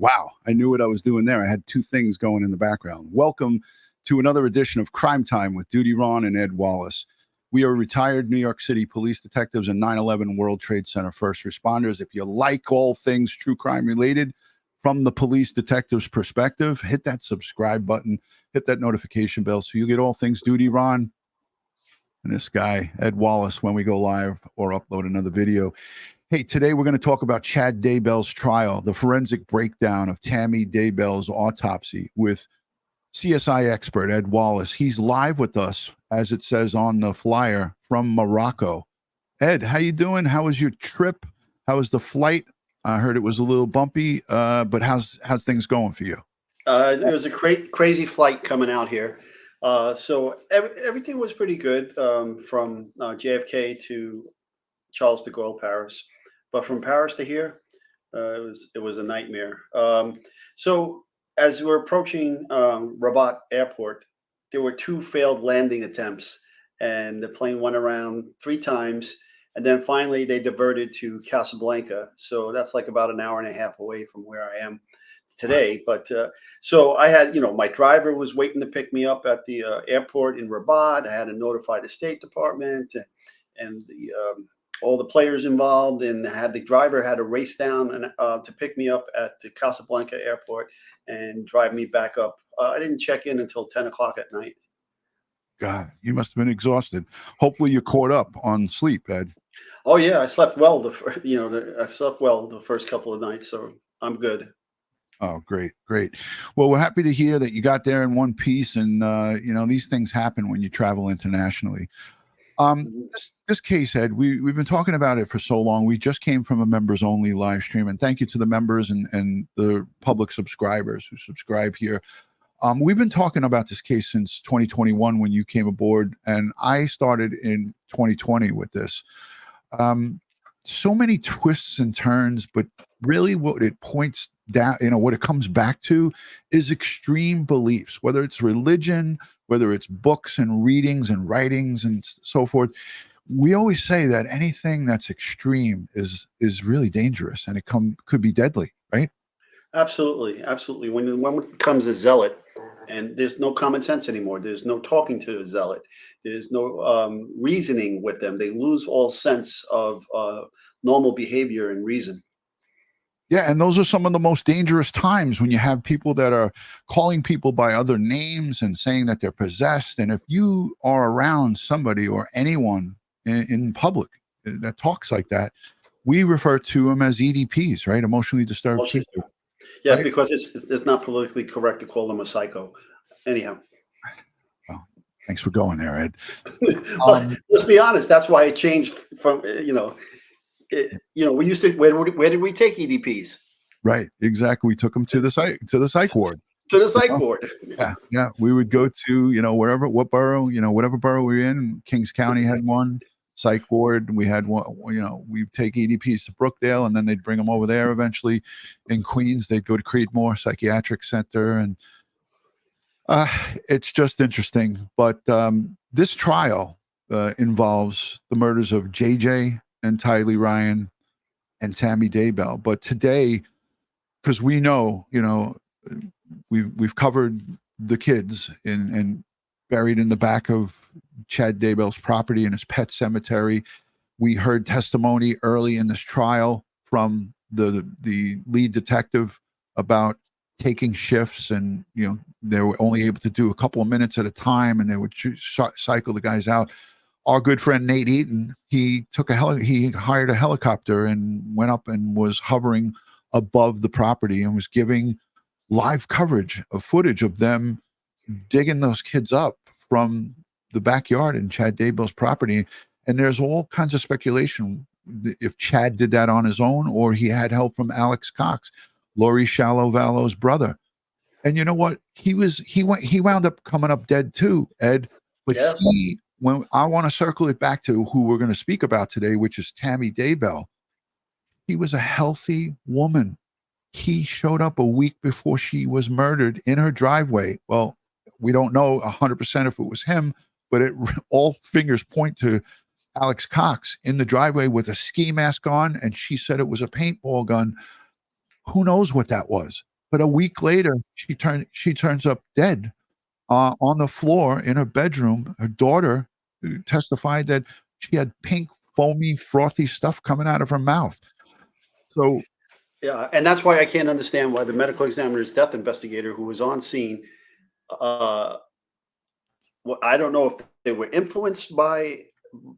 Wow, I knew what I was doing there. I had two things going in the background. Welcome to another edition of Crime Time with DutyRon and Ed Wallace. We are retired New York City police detectives and 9/11 World Trade Center first responders. If you like all things true crime related from the police detective's perspective, hit that subscribe button, hit that notification bell so you get all things DutyRon and this guy, Ed Wallace, when we go live or upload another video. Hey, today we're going to talk about Chad Daybell's trial, the forensic breakdown of Tammy Daybell's autopsy with CSI Expert Ed Wallace. He's live with us, as it says on the flyer, from Morocco. Ed, how you doing? How was your trip? How was the flight? I heard it was a little bumpy, but how's things going for you? It was a crazy flight coming out here. So everything was pretty good from JFK to Charles de Gaulle, Paris. But from Paris to here, it was a nightmare. So as we're approaching Rabat Airport, there were 2 failed landing attempts, and the plane went around 3 times, and then finally they diverted to Casablanca. So that's like about an hour and a half away from where I am today. But so I had, my driver was waiting to pick me up at the airport in Rabat. I had to notify the State Department and the all the players involved, and the driver had to race down and to pick me up at the Casablanca airport and drive me back up. I didn't check in until 10 o'clock at night. God, you must have been exhausted. Hopefully you caught up on sleep, Ed. Oh yeah, I slept well. I slept well the first couple of nights, so I'm good. Oh, great. Well, we're happy to hear that you got there in one piece, and these things happen when you travel internationally. This case, Ed, we've been talking about it for so long. We just came from a members only live stream, and thank you to the members and the public subscribers who subscribe here. We've been talking about this case since 2021 when you came aboard, and I started in 2020 with this. So many twists and turns, but really what it points down, what it comes back to is extreme beliefs, whether it's religion, whether it's books and readings and writings and so forth. We always say that anything that's extreme is really dangerous, and it could be deadly, right? Absolutely. When one becomes a zealot, and there's no common sense anymore, there's no talking to a zealot, there's no reasoning with them. They lose all sense of normal behavior and reason. Yeah, and those are some of the most dangerous times when you have people that are calling people by other names and saying that they're possessed. And if you are around somebody or anyone in public that talks like that, we refer to them as EDPs, right? Emotionally disturbed people. Yeah, right? Because it's not politically correct to call them a psycho. Anyhow. Well, thanks for going there, Ed. But let's be honest, that's why it changed from, we used to, where did we take EDPs? Right, exactly. We took them to the psych ward. To the psych ward. Yeah. We would go to, what borough, whatever borough we were in. Kings County had one psych ward. We had one, we'd take EDPs to Brookdale, and then they'd bring them over there eventually. In Queens, they'd go to Creedmoor Psychiatric Center. And it's just interesting. But this trial involves the murders of JJ and Tylee Ryan and Tammy Daybell. But today, because we know, we've covered the kids and buried in the back of Chad Daybell's property in his pet cemetery. We heard testimony early in this trial from the lead detective about taking shifts, and they were only able to do a couple of minutes at a time, and they would cycle the guys out. Our good friend Nate Eaton, he hired a helicopter and went up and was hovering above the property and was giving live coverage of footage of them digging those kids up from the backyard in Chad Daybell's property. And there's all kinds of speculation if Chad did that on his own or he had help from Alex Cox, Laurie Shallow-Vallo's brother. And you know what? He wound up coming up dead too, Ed. But yeah. When I want to circle it back to who we're going to speak about today, which is Tammy Daybell, he was a healthy woman. He showed up a week before she was murdered in her driveway. Well, we don't know 100% if it was him, but all fingers point to Alex Cox in the driveway with a ski mask on, and she said it was a paintball gun. Who knows what that was? But a week later, she turns up dead on the floor in her bedroom. Her daughter testified that she had pink, foamy, frothy stuff coming out of her mouth. So Yeah, and that's why I can't understand why the medical examiner's death investigator who was on scene, uh, well, I don't know if they were influenced by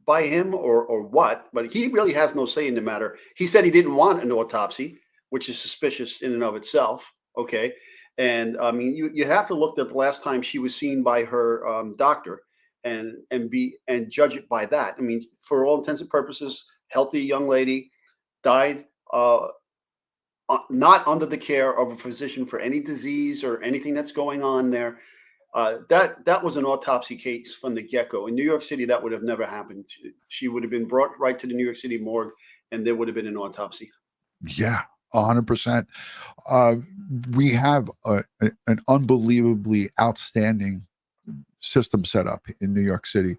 him or what, but he really has no say in the matter. He said he didn't want an autopsy, which is suspicious in and of itself. Okay, and I mean, you have to look at the last time she was seen by her doctor and judge it by that. I mean, for all intents and purposes, healthy young lady died. Not under the care of a physician for any disease or anything that's going on there. That was an autopsy case from the get-go. In New York City, that would have never happened. She would have been brought right to the New York City morgue, and there would have been an autopsy. yeah, 100%. We have an unbelievably outstanding system set up in New York City.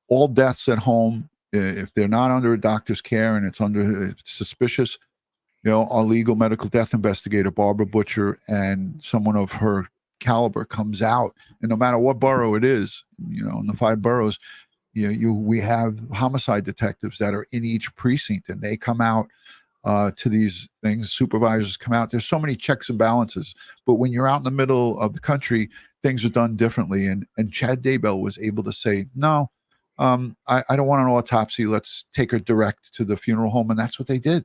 All deaths at home, if they're not under a doctor's care and it's suspicious, our legal medical death investigator, Barbara Butcher, and someone of her caliber comes out, and no matter what borough it is, in the 5 boroughs, we have homicide detectives that are in each precinct, and they come out to these things. Supervisors come out. There's so many checks and balances, but when you're out in the middle of the country, things are done differently. And Chad Daybell was able to say, no, I don't want an autopsy. Let's take her direct to the funeral home, and that's what they did.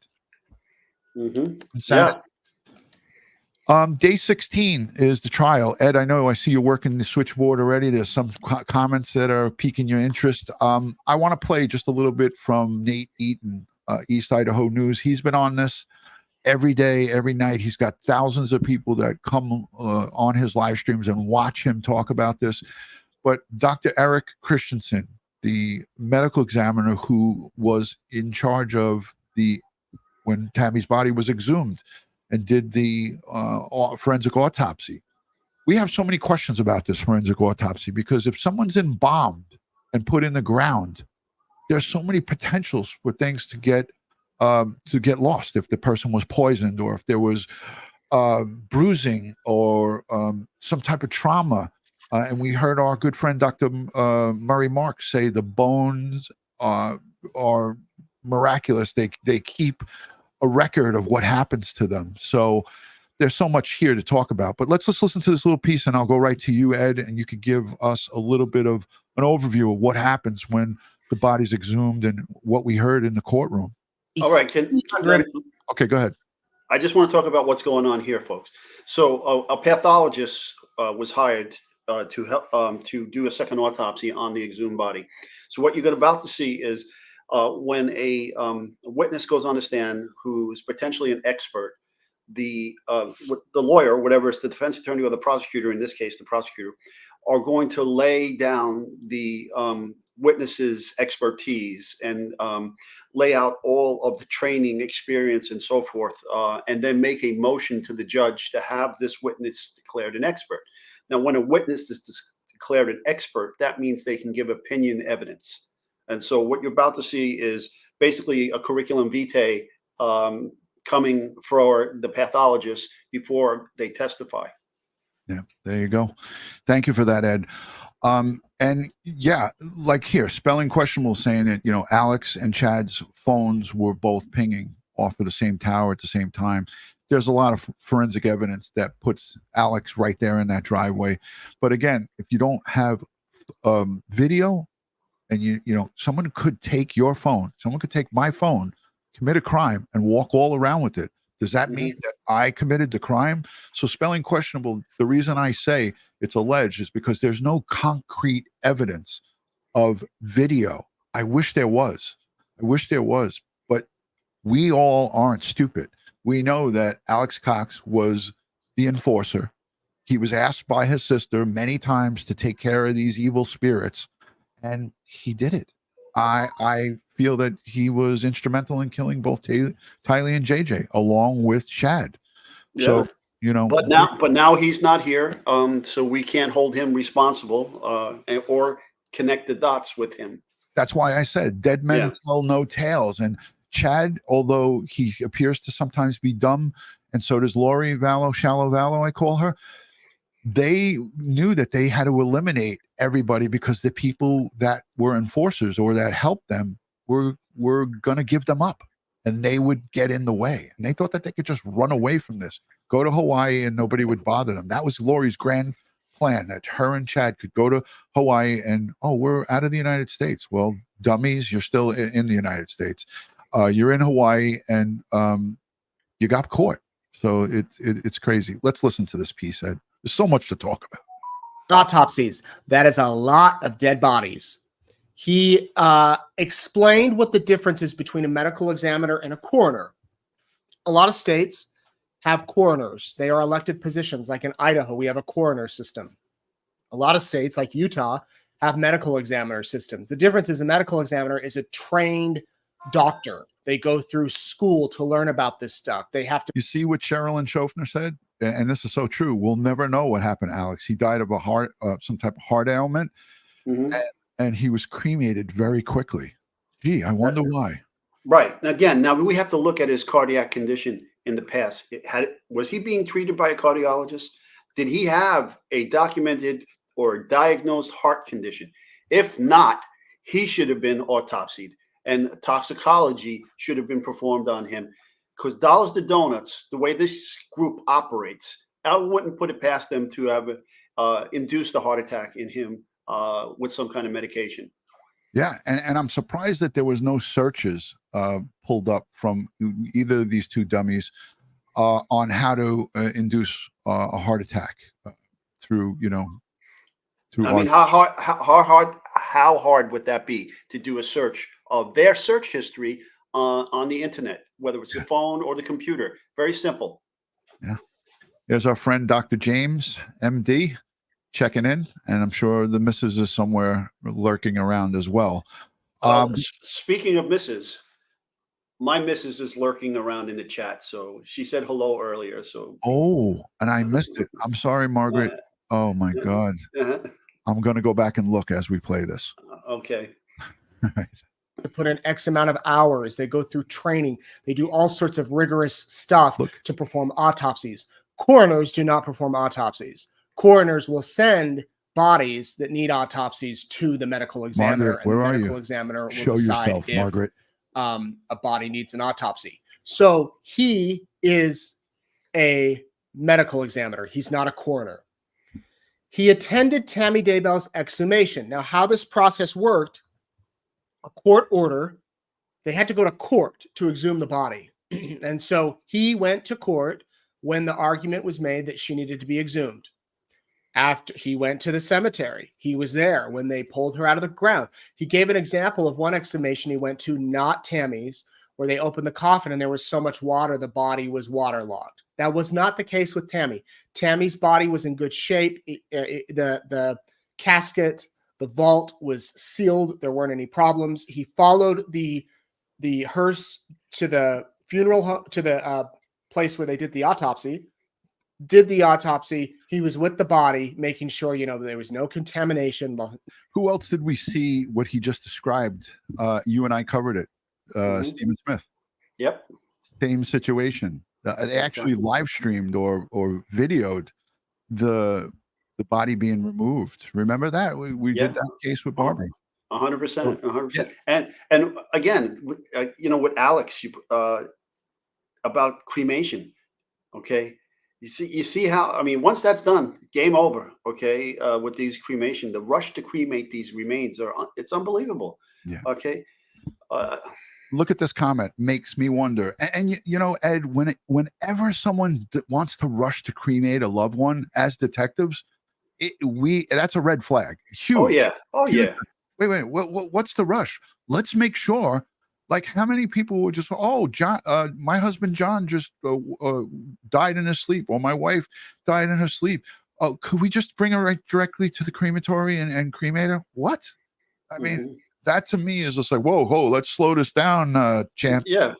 Yeah. Day 16 is the trial. Ed, I see you're working the switchboard already. There's some comments that are piquing your interest. I want to play just a little bit from Nate Eaton, East Idaho News. He's been on this every day, every night. He's got thousands of people that come on his live streams and watch him talk about this. But Dr. Eric Christensen, the medical examiner who was in charge of when Tammy's body was exhumed and did the forensic autopsy. We have so many questions about this forensic autopsy, because if someone's embalmed and put in the ground, there's so many potentials for things to get lost. If the person was poisoned, or if there was bruising, or some type of trauma. And we heard our good friend Dr. Murray Marks say the bones are miraculous. They keep a record of what happens to them. So there's so much here to talk about. But let's just listen to this little piece, and I'll go right to you, Ed, and you could give us a little bit of an overview of what happens when the body's exhumed and what we heard in the courtroom. All right. Okay, go ahead. I just want to talk about what's going on here, folks. So a pathologist was hired to help to do a second autopsy on the exhumed body. So what you're about to see is when a witness goes on the stand who's potentially an expert, the lawyer, whatever it's the defense attorney or the prosecutor, in this case the prosecutor, are going to lay down the witness's expertise and lay out all of the training, experience, and so forth, and then make a motion to the judge to have this witness declared an expert. Now, when a witness is declared an expert, that means they can give opinion evidence. And so what you're about to see is basically a curriculum vitae coming for the pathologist before they testify. Yeah, there you go. Thank you for that, Ed. And yeah, like here, spelling questionable, saying that, Alex and Chad's phones were both pinging off of the same tower at the same time. There's a lot of forensic evidence that puts Alex right there in that driveway. But again, if you don't have video, and someone could take your phone, someone could take my phone, commit a crime, and walk all around with it. Does that mean that I committed the crime? So spelling questionable, the reason I say it's alleged is because there's no concrete evidence of video. I wish there was, but we all aren't stupid. We know that Alex Cox was the enforcer. He was asked by his sister many times to take care of these evil spirits, and he did it. I feel that he was instrumental in killing both Tylee and JJ, along with Chad. Yeah. So, but now he's not here, so we can't hold him responsible or connect the dots with him. That's why I said dead men tell no tales. And Chad, although he appears to sometimes be dumb and so does Lori Vallow, Shallow Vallow, I call her. They knew that they had to eliminate everybody because the people that were enforcers or that helped them were going to give them up, and they would get in the way. And they thought that they could just run away from this, go to Hawaii, and nobody would bother them. That was Lori's grand plan, that her and Chad could go to Hawaii and, oh, we're out of the United States. Well, dummies, you're still in the United States. You're in Hawaii, and you got caught. So it's crazy. Let's listen to this piece, Ed. There's so much to talk about. Autopsies. That is a lot of dead bodies. He explained what the difference is between a medical examiner and a coroner. A lot of states have coroners. They are elected positions. Like in Idaho, we have a coroner system. A lot of states, like Utah, have medical examiner systems. The difference is a medical examiner is a trained doctor. They go through school to learn about this stuff. They have to. You see what Sherilyn Schofner said? And this is so true. We'll never know what happened to Alex. He died of a heart, some type of heart ailment, and he was cremated very quickly. Gee, I wonder why. Right. Again, now we have to look at his cardiac condition in the past. Was he being treated by a cardiologist? Did he have a documented or diagnosed heart condition? If not, he should have been autopsied, and toxicology should have been performed on him. Because dollars to donuts, the way this group operates, I wouldn't put it past them to have induced a heart attack in him with some kind of medication. Yeah, and I'm surprised that there was no searches pulled up from either of these two dummies on how to induce a heart attack through, through. I mean, how hard would that be to do a search of their search history on the internet, whether it's the phone or the computer? Very simple. Yeah. There's our friend Dr. James, MD, checking in, and I'm sure the missus is somewhere lurking around as well. Speaking of missus, my missus is lurking around in the chat, so she said hello earlier. So and I missed it. I'm sorry, Margaret. Oh my God. I'm going to go back and look as we play this. Okay. All right. To put in X amount of hours. They go through training. They do all sorts of rigorous stuff to perform autopsies. Coroners do not perform autopsies. Coroners will send bodies that need autopsies to the medical examiner. Margaret, where and the are medical you? examiner will Show decide yourself, if Margaret. A body needs an autopsy. So he is a medical examiner. He's not a coroner. He attended Tammy Daybell's exhumation. Now, how this process worked, a court order, they had to go to court to exhume the body. And so he went to court when the argument was made that she needed to be exhumed. After he went to the cemetery, he was there when they pulled her out of the ground. He gave an example of one exhumation he went to, not Tammy's, where they opened the coffin and there was so much water, the body was waterlogged. That was not the case with Tammy. Tammy's body was in good shape. The casket, the vault was sealed. There weren't any problems. He followed the hearse to the funeral home, to the place where they did the autopsy. Did the autopsy. He was with the body, making sure there was no contamination. Who else did we see what he just described? You and I covered it. Stephen Smith. Yep. Same situation. They actually live streamed or videoed the body being removed. Remember that? We did that case with Barbie. 100%. 100%. And again, with Alex, about cremation. Okay. You see how, I mean, once that's done, game over. Okay. With these cremation, the rush to cremate these remains it's unbelievable. Yeah. Okay. Look at this comment. Makes me wonder. And Ed, whenever someone wants to rush to cremate a loved one as detectives, that's a red flag. Huge. Oh yeah. Huge. Wait. What's the rush? Let's make sure. Like, how many people would just, John, my husband John just died in his sleep, or my wife died in her sleep. Oh, could we just bring her right directly to the crematory and cremate her? What? I mean, that to me is just like, whoa, let's slow this down, champ. Yeah.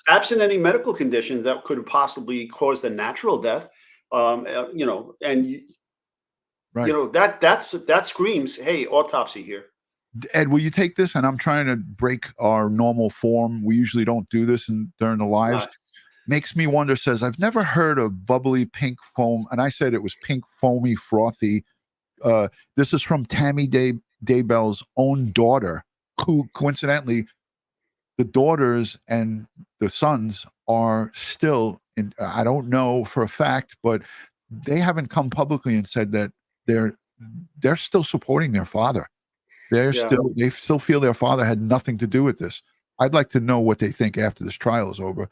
Absent any medical conditions that could have possibly caused a natural death, that screams, hey, autopsy here. Ed, will you take this? And I'm trying to break our normal form. We usually don't do this during the lives. makes me wonder, says, I've never heard of bubbly pink foam. And I said it was pink, foamy, frothy. This is from Tammy Daybell's own daughter, who coincidentally, the daughters and the sons are still in, I don't know for a fact, but they haven't come publicly and said that they're still supporting their father. They still feel their father had nothing to do with this. I'd like to know what they think after this trial is over.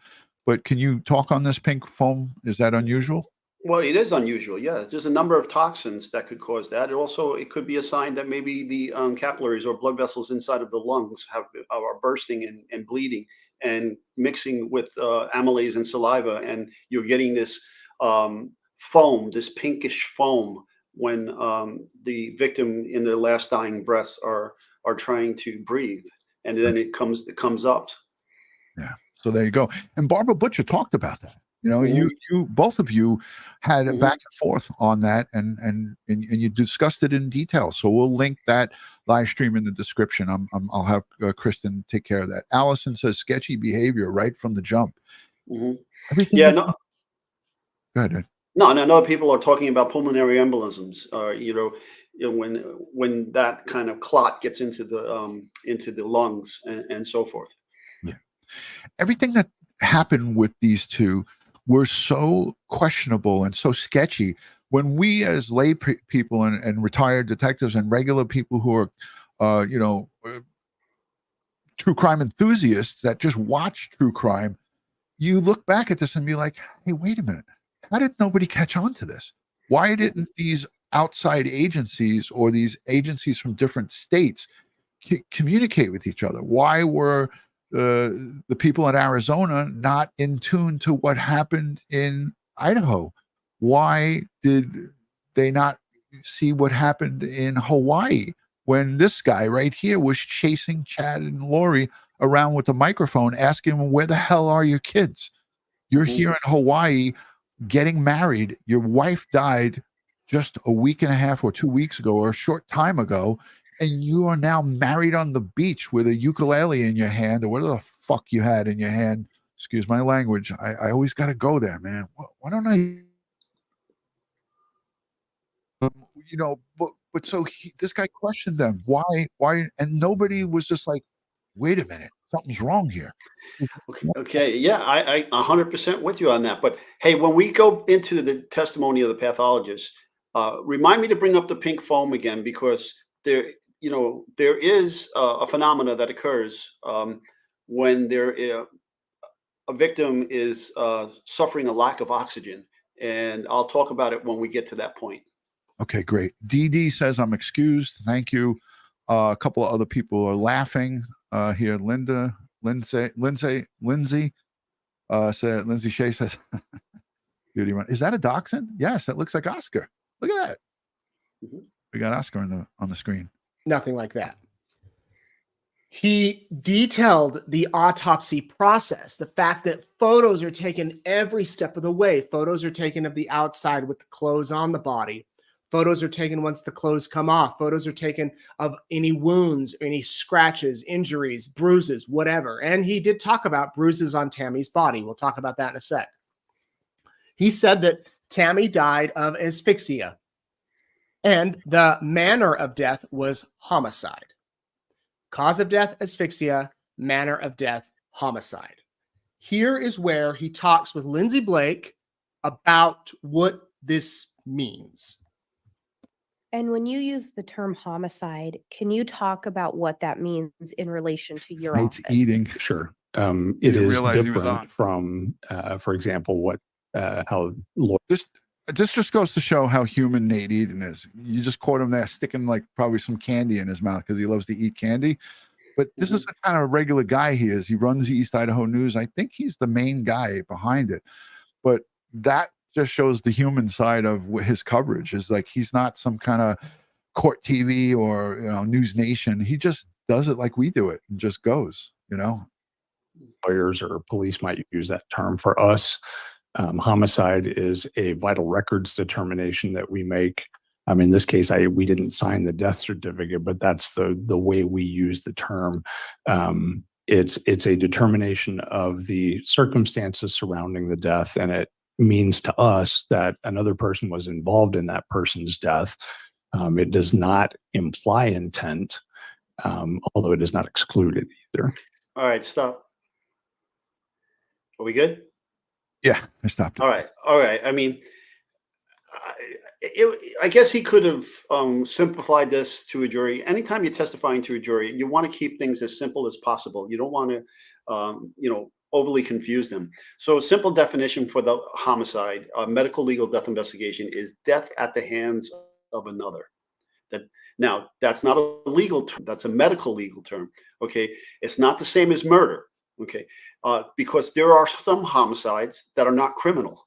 But can you talk on this pink foam? Is that unusual? Well, it is unusual. Yes, there's a number of toxins that could cause that. It could be a sign that maybe the capillaries or blood vessels inside of the lungs are bursting and bleeding and mixing with amylase and saliva, and you're getting this foam, this pinkish foam, when the victim in their last dying breaths are trying to breathe, and then it comes up. Yeah. So there you go. And Barbara Butcher talked about that. You know, you both of you had a back and forth on that, and you discussed it in detail. So we'll link that live stream in the description. I'll have Kristen take care of that. Allison says sketchy behavior right from the jump. Everything. Yeah. No. Go ahead. No, and I know people are talking about pulmonary embolisms. When that kind of clot gets into the lungs and so forth. Yeah. Everything that happened with these two were so questionable and so sketchy. When we as lay people and retired detectives and regular people who are, true crime enthusiasts that just watch true crime, you look back at this and be like, hey, wait a minute. How did nobody catch on to this? Why didn't these outside agencies or these agencies from different states communicate with each other? Why were the people in Arizona not in tune to what happened in Idaho? Why did they not see what happened in Hawaii when this guy right here was chasing Chad and Lori around with a microphone, asking them, where the hell are your kids? You're here in Hawaii getting married. Your wife died just a week and a half or 2 weeks ago or a short time ago, and you are now married on the beach with a ukulele in your hand or whatever the fuck you had in your hand. Excuse my language. I always got to go there, man. Why don't I? But so this guy questioned them. Why? And nobody was just like, wait a minute, something's wrong here. Okay. Yeah, I 100% with you on that. But hey, when we go into the testimony of the pathologist, remind me to bring up the pink foam again, because there is a phenomena that occurs when a victim is suffering a lack of oxygen, and I'll talk about it when we get to that point. Okay, great. DD says I'm excused. Thank you. A couple of other people are laughing here. Lindsay Shea says, is that a dachshund? Yes, that looks like Oscar. Look at that. We got Oscar on the screen. Nothing like that. He detailed the autopsy process, the fact that photos are taken every step of the way. Photos are taken of the outside with the clothes on the body. Photos are taken once the clothes come off. Photos are taken of any wounds, any scratches, injuries, bruises, whatever. And he did talk about bruises on Tammy's body. We'll talk about that in a sec. He said that Tammy died of asphyxia, and the manner of death was homicide. Cause of death, asphyxia. Manner of death, homicide. Here is where he talks with Lindsay Blake about what this means. And when you use the term homicide, can you talk about what that means in relation to your office? Eating. Sure. It is different from, for example, how this just goes to show how human Nate Eden is. You just caught him there sticking like probably some candy in his mouth because he loves to eat candy. But this is the kind of regular guy he is. He runs the East Idaho News. I think he's the main guy behind it. But that just shows the human side of his coverage. Is like he's not some kind of court TV or News Nation. He just does it like we do it and just goes. Lawyers or police might use that term. For us, homicide is a vital records determination that we make. In this case, we didn't sign the death certificate, but that's the way we use the term. It's a determination of the circumstances surrounding the death, and it means to us that another person was involved in that person's death. It does not imply intent, although it does not exclude it either. All right, stop. Are we good? Yeah, I stopped it. All right, all right. I mean, I guess he could have simplified this to a jury. Anytime you're testifying to a jury, you want to keep things as simple as possible. You don't want to, overly confuse them. So a simple definition for the homicide, medical legal death investigation, is death at the hands of another. Now, that's not a legal term. That's a medical legal term. Okay, it's not the same as murder. Okay, because there are some homicides that are not criminal,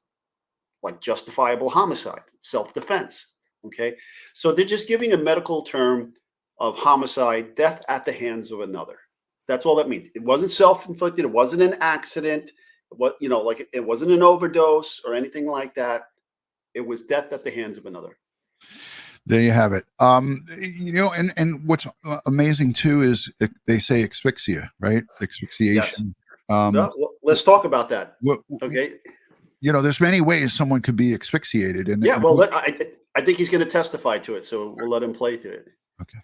like justifiable homicide, self-defense. Okay, so they're just giving a medical term of homicide, death at the hands of another. That's all that means. It wasn't self-inflicted. It wasn't an accident. It wasn't an overdose or anything like that. It was death at the hands of another. There you have it. And what's amazing too is they say asphyxia, right? Asphyxiation. Let's talk about that. Okay. There's many ways someone could be asphyxiated. And yeah, well, I think he's going to testify to it, so we'll let him play to it. Okay.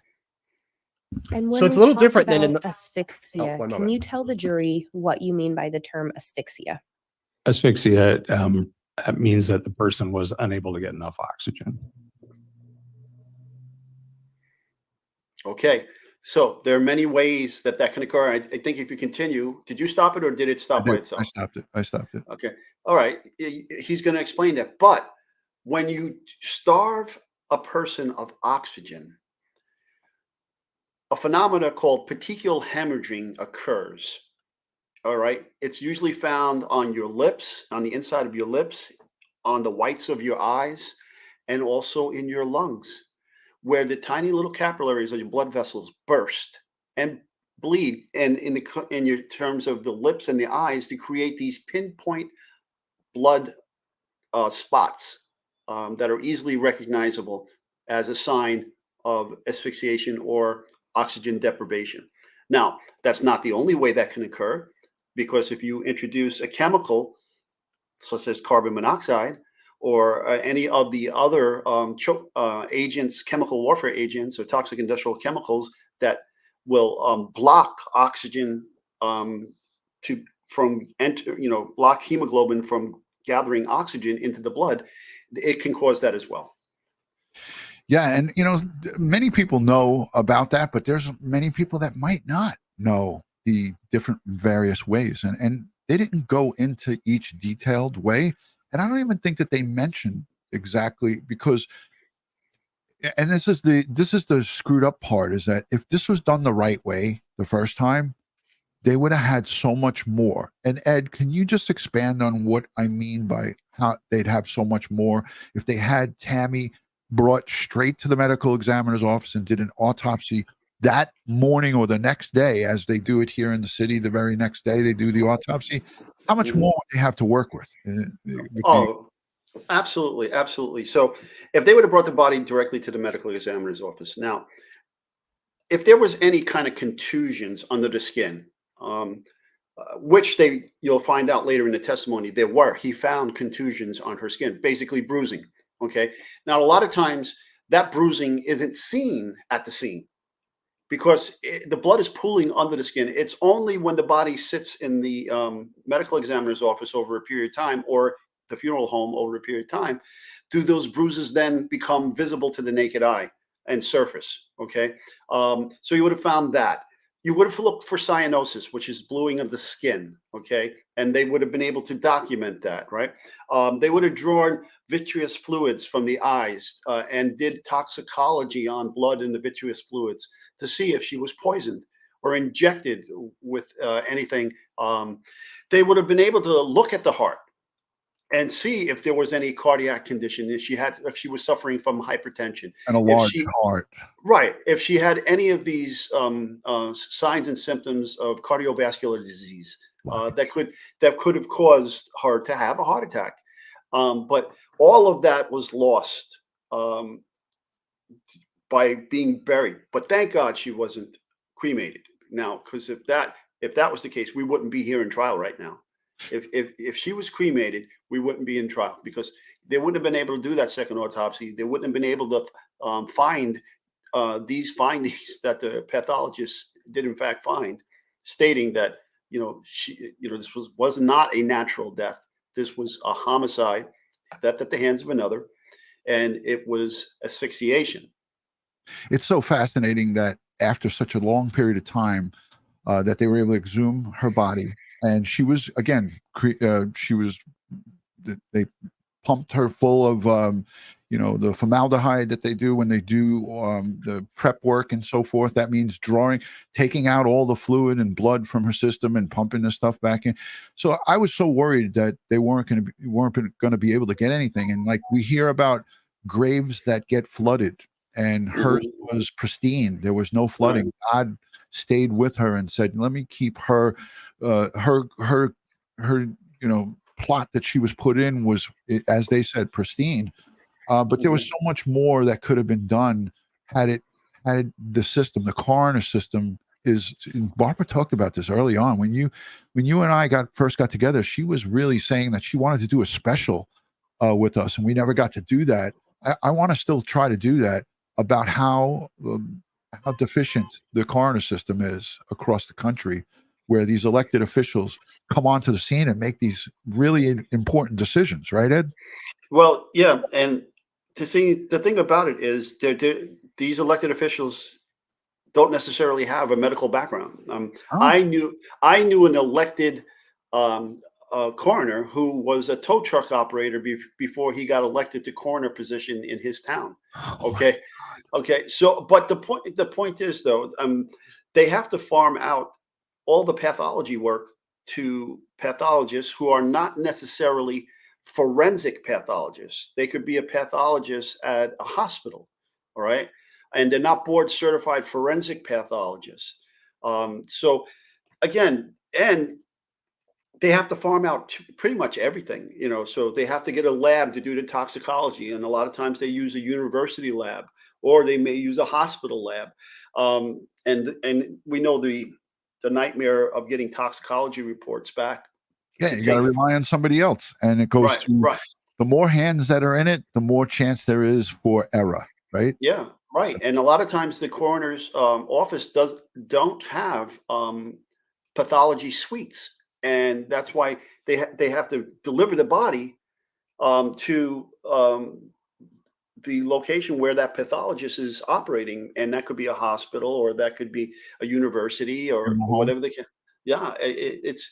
And So it's a little different than in the asphyxia. one Can moment. you tell the jury what you mean by the term asphyxia? Asphyxia means that the person was unable to get enough oxygen. Okay, so there are many ways that can occur. I think if you continue, did you stop it or did it stop by itself? I stopped it. Okay, all right. He's going to explain that. But when you starve a person of oxygen, a phenomena called petechial hemorrhaging occurs. All right, it's usually found on your lips, on the inside of your lips, on the whites of your eyes, and also in your lungs, where the tiny little capillaries of your blood vessels burst and bleed, and in your terms of the lips and the eyes, to create these pinpoint blood spots that are easily recognizable as a sign of asphyxiation or oxygen deprivation. Now, that's not the only way that can occur, because if you introduce a chemical such as carbon monoxide or any of the other agents, chemical warfare agents or toxic industrial chemicals that will block oxygen block hemoglobin from gathering oxygen into the blood, it can cause that as well. Yeah, and many people know about that, but there's many people that might not know the different various ways, and they didn't go into each detailed way. And I don't even think that they mentioned exactly, because, and this is the screwed up part, is that if this was done the right way the first time, they would have had so much more. And Ed, can you just expand on what I mean by how they'd have so much more if they had Tammy brought straight to the medical examiner's office and did an autopsy that morning or the next day, as they do it here in the city? The very next day they do the autopsy. How much more would they have to work with? Oh, absolutely, absolutely. So if they would have brought the body directly to the medical examiner's office, now, if there was any kind of contusions under the skin, which you'll find out later in the testimony, he found contusions on her skin, basically bruising. Okay. Now, a lot of times that bruising isn't seen at the scene because the blood is pooling under the skin. It's only when the body sits in the medical examiner's office over a period of time, or the funeral home over a period of time, do those bruises then become visible to the naked eye and surface. Okay. So you would have found that. You would have looked for cyanosis, which is bluing of the skin, okay? And they would have been able to document that, right? They would have drawn vitreous fluids from the eyes and did toxicology on blood in the vitreous fluids to see if she was poisoned or injected with anything. They would have been able to look at the heart and see if there was any cardiac condition, if she was suffering from hypertension. And a large heart. Right. If she had any of these signs and symptoms of cardiovascular disease that could have caused her to have a heart attack. But all of that was lost by being buried. But thank God she wasn't cremated. Now, because if that if that was the case, we wouldn't be here in trial right now. If she was cremated, we wouldn't be in trial because they wouldn't have been able to do that second autopsy. They wouldn't have been able to find these findings that the pathologist did in fact find, stating that this was not a natural death. This was a homicide, death at the hands of another, and it was asphyxiation. It's so fascinating that after such a long period of time, that they were able to exhume her body, and she was again, they pumped her full of the formaldehyde that they do when they do the prep work and so forth. That means taking out all the fluid and blood from her system and pumping the stuff back in. So I was so worried that they weren't going to be able to get anything. And like we hear about graves that get flooded, and hers was pristine. There was no flooding. God stayed with her and said, "Let me keep her, her plot that she was put in was, as they said, pristine." But there was so much more that could have been done had the system, the coroner system is. Barbara talked about this early on when you and I first got together. She was really saying that she wanted to do a special with us, and we never got to do that. I want to still try to do that about how deficient the coroner system is across the country, where these elected officials come onto the scene and make these really important decisions, right, Ed? Well, yeah, and to see the thing about it is these elected officials don't necessarily have a medical background. I knew an elected coroner who was a tow truck operator before he got elected to coroner position in his town. Okay. So, but the point is though, they have to farm out all the pathology work to pathologists who are not necessarily forensic pathologists. They could be a pathologist at a hospital, all right? And they're not board certified forensic pathologists. So again, and they have to farm out pretty much everything, so they have to get a lab to do the toxicology. And a lot of times they use a university lab, or they may use a hospital lab. And we know the nightmare of getting toxicology reports back. Yeah, you got to rely on somebody else. And it goes to the more hands that are in it, the more chance there is for error, right? Yeah, right. And a lot of times the coroner's office don't have pathology suites. And that's why they have to deliver the body to the location where that pathologist is operating, and that could be a hospital, or that could be a university, or whatever they can. Yeah, it's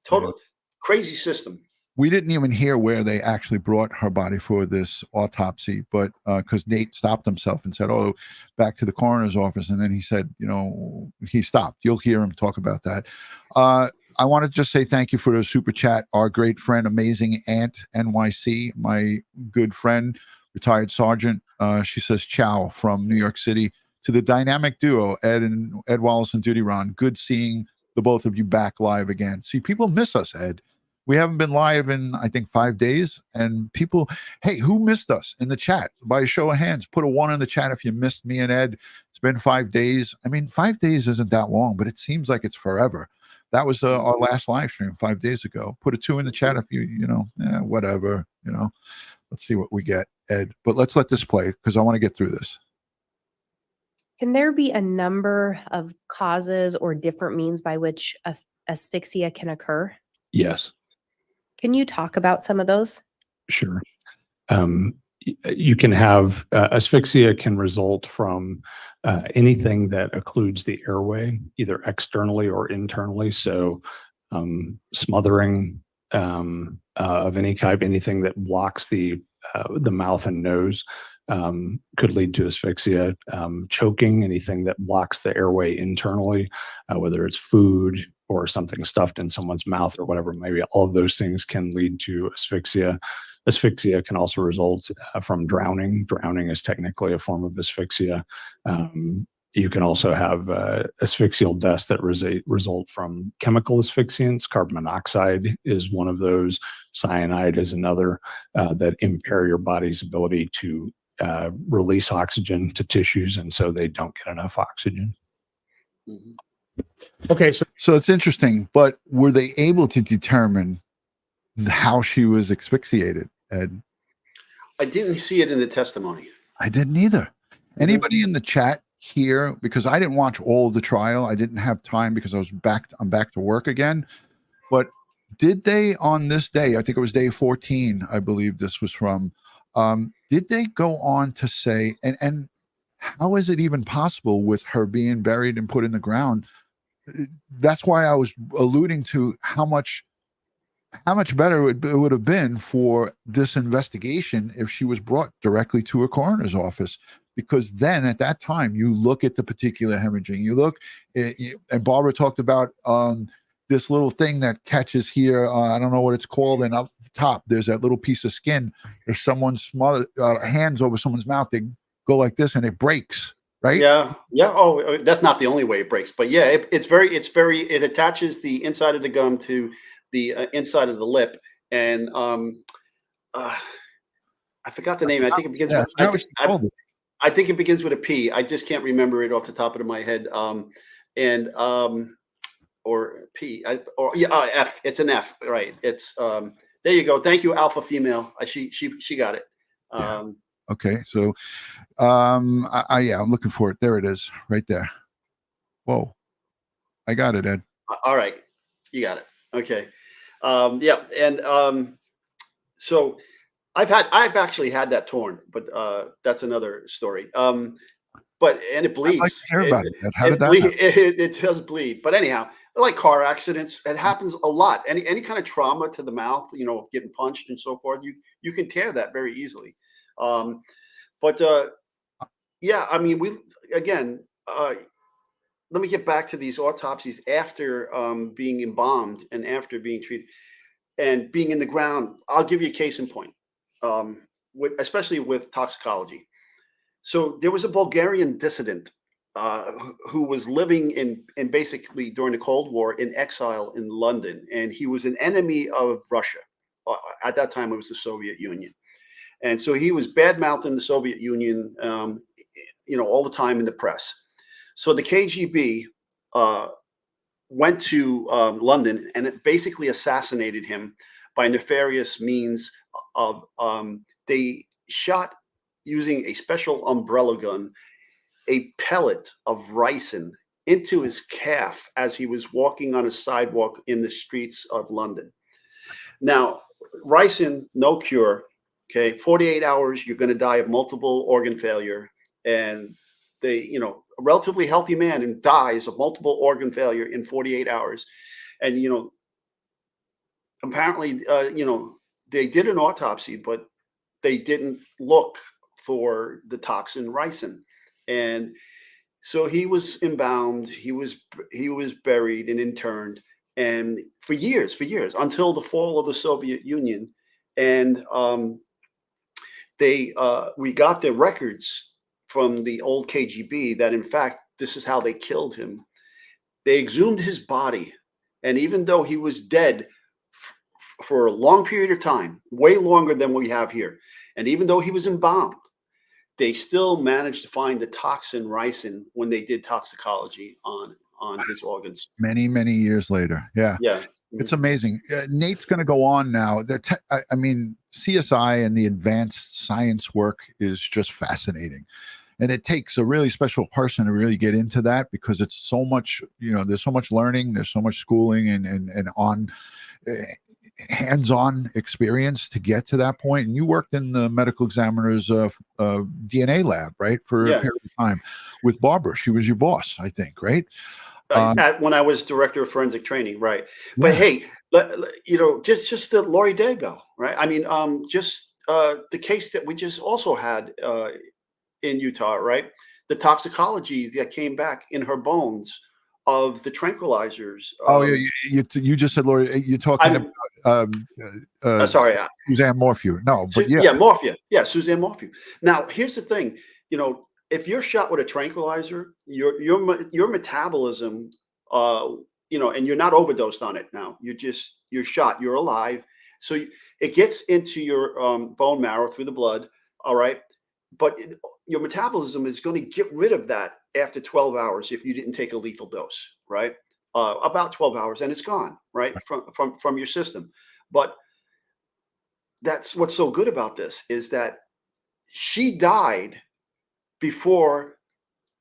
total crazy system. We didn't even hear where they actually brought her body for this autopsy, but because Nate stopped himself and said, "Oh, back to the coroner's office," and then he said, he stopped. You'll hear him talk about that. I want to just say thank you for the super chat. Our great friend, Amazing Aunt NYC, my good friend, retired sergeant. She says, "Ciao from New York City to the dynamic duo, Ed Wallace and DutyRon. Good seeing the both of you back live again." See, people miss us, Ed. We haven't been live in, I think, 5 days. And people, hey, who missed us in the chat? By a show of hands, put a 1 in the chat if you missed me and Ed. It's been 5 days. I mean, 5 days isn't that long, but it seems like it's forever. That was our last live stream 5 days ago. Put a 2 in the chat if whatever, Let's see what we get, Ed. But let's let this play because I want to get through this. Can there be a number of causes or different means by which asphyxia can occur? Yes. Can you talk about some of those? Sure. You can have asphyxia can result from anything that occludes the airway, either externally or internally. So smothering of any type, anything that blocks the mouth and nose could lead to asphyxia. Choking, anything that blocks the airway internally, whether it's food or something stuffed in someone's mouth or whatever, maybe all of those things can lead to asphyxia. Asphyxia can also result from drowning. Drowning is technically a form of asphyxia. You can also have asphyxial deaths that result from chemical asphyxiants. Carbon monoxide is one of those. Cyanide is another that impair your body's ability to release oxygen to tissues, and so they don't get enough oxygen. Mm-hmm. Okay, so So it's interesting, but were they able to determine how she was asphyxiated? Ed, I didn't see it in the testimony. I didn't either. Anybody in the chat here? Because I didn't watch all of the trial. I didn't have time because I'm back to work again. But did they on this day? I think it was day 14. I believe this was from. Did they go on to say and how is it even possible with her being buried and put in the ground? That's why I was alluding to how much better it would have been for this investigation if she was brought directly to a coroner's office, because then at that time you look at the particular hemorrhaging, you look and Barbara talked about this little thing that catches here, I don't know what it's called, and up the top there's that little piece of skin. If someone's hands over someone's mouth, they go like this and it breaks, right? Yeah. Oh, that's not the only way it breaks, but yeah, it attaches the inside of the gum to the inside of the lip, and I forgot the name. I think it begins with. I think it begins with a P. I just can't remember it off the top of my head. Or P, F. It's an F, right? It's there you go. Thank you, alpha female. She got it. Okay, so yeah, I'm looking for it. There it is, right there. Whoa, I got it, Ed. All right, you got it. Okay, yeah, and so I've actually had that torn, but that's another story. But it bleeds. I'd like to hear about it. How did that happen? It does bleed, but anyhow, like car accidents, it happens a lot. Any kind of trauma to the mouth, getting punched and so forth, you can tear that very easily. But yeah, I mean, let me get back to these autopsies after being embalmed and after being treated and being in the ground. I'll give you a case in point, especially with toxicology. So there was a Bulgarian dissident who was living in basically during the Cold War in exile in London, and he was an enemy of Russia. At that time, it was the Soviet Union. And so he was bad-mouthing the Soviet Union, all the time in the press. So the KGB went to London and it basically assassinated him by nefarious means of they shot using a special umbrella gun a pellet of ricin into his calf as he was walking on a sidewalk in the streets of London. Now, ricin, no cure. Okay, 48 hours, you're going to die of multiple organ failure. And a relatively healthy man and dies of multiple organ failure in 48 hours. And, apparently, they did an autopsy, but they didn't look for the toxin ricin. And so he was embalmed, he was buried and interned, and for years, until the fall of the Soviet Union. And we got the records from the old KGB that in fact this is how they killed him. They exhumed his body, and even though he was dead for a long period of time, way longer than we have here, and even though he was embalmed, they still managed to find the toxin ricin when they did toxicology on his organs. Many years later. Yeah. It's amazing. Nate's going to go on now. I mean, CSI and the advanced science work is just fascinating. And it takes a really special person to really get into that, because it's so much, there's so much learning, there's so much schooling and on hands-on experience to get to that point. And you worked in the medical examiner's DNA lab, right, for a period of time with Barbara. She was your boss, I think, right? When I was director of forensic training, right? But hey, just the Lori Daybell, right? I mean, just the case that we just also had in Utah, right? The toxicology that came back in her bones of the tranquilizers. You just said, Lori, you're talking about sorry, Suzanne Morphew. No, but Morphew. Yeah, Suzanne Morphew. Now, here's the thing, if you're shot with a tranquilizer, your metabolism, and you're not overdosed on it now. You're shot, you're alive. So it gets into your bone marrow through the blood. All right. But your metabolism is going to get rid of that after 12 hours if you didn't take a lethal dose, right? About 12 hours, and it's gone, right, from your system. But that's what's so good about this, is that she died before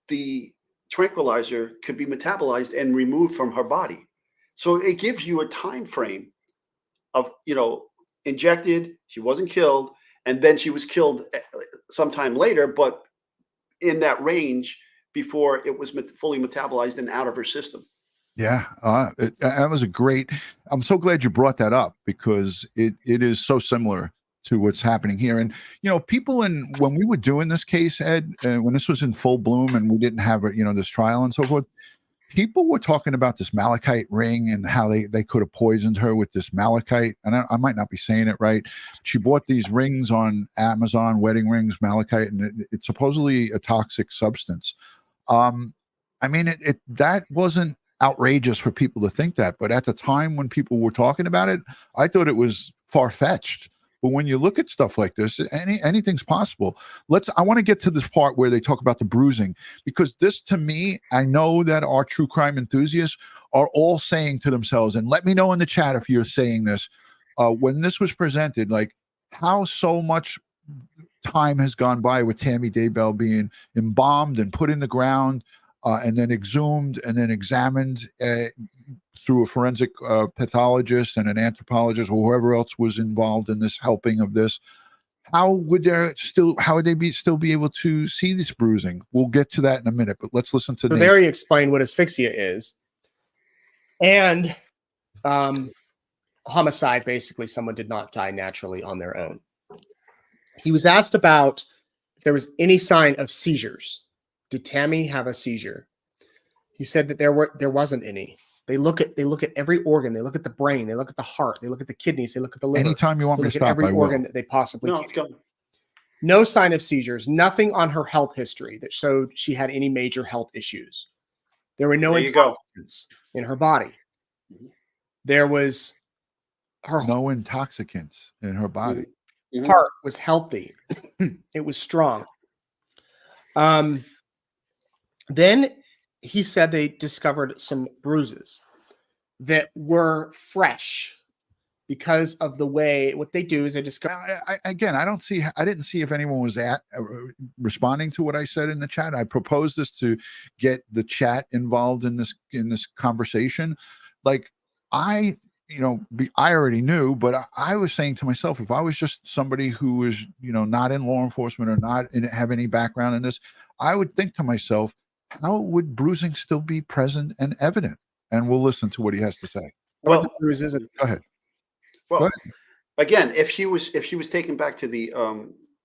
the tranquilizer could be metabolized and removed from her body. So it gives you a time frame of, injected, she wasn't killed, and then she was killed sometime later, but in that range before it was fully metabolized and out of her system. Yeah, that was a great. I'm so glad you brought that up, because it is so similar to what's happening here. And people when we were doing this case, Ed, when this was in full bloom and we didn't have this trial and so forth, people were talking about this malachite ring and how they could have poisoned her with this malachite. And I might not be saying it right. She bought these rings on Amazon, wedding rings, malachite, and it's supposedly a toxic substance. I mean, that wasn't outrageous for people to think that, but at the time when people were talking about it, I thought it was far-fetched. But when you look at stuff like this, anything's possible. I want to get to this part where they talk about the bruising, because this, to me, I know that our true crime enthusiasts are all saying to themselves, and let me know in the chat if you're saying this, when this was presented, like how so much time has gone by with Tammy Daybell being embalmed and put in the ground, and then exhumed and then examined through a forensic pathologist and an anthropologist or whoever else was involved in this helping of this. How would they still be able to see this bruising? We'll get to that in a minute, but let's listen to So there he explained what asphyxia is. And homicide, basically someone did not die naturally on their own. He was asked about if there was any sign of seizures. Did Tammy have a seizure? He said that there wasn't any. They look at every organ. They look at the brain. They look at the heart. They look at the kidneys. They look at the liver. Anytime you want me to stop, every I organ will. that they possibly No, can. it's going. No sign of seizures. Nothing on her health history that showed she had any major health issues. There were no There you go. intoxicants in her body. There was No intoxicants in her body. Mhm. heart was healthy. It was strong. Then he said they discovered some bruises that were fresh because of the way what they do is they discover. I didn't see if anyone was responding to what I said in the chat. I proposed this to get the chat involved in this conversation. Like I already knew, but I was saying to myself, if I was just somebody who was, not in law enforcement or have any background in this, I would think to myself, how would bruising still be present and evident? And we'll listen to what he has to say. Well, the bruises. Go ahead. Well, Go ahead. again, if she was taken back to the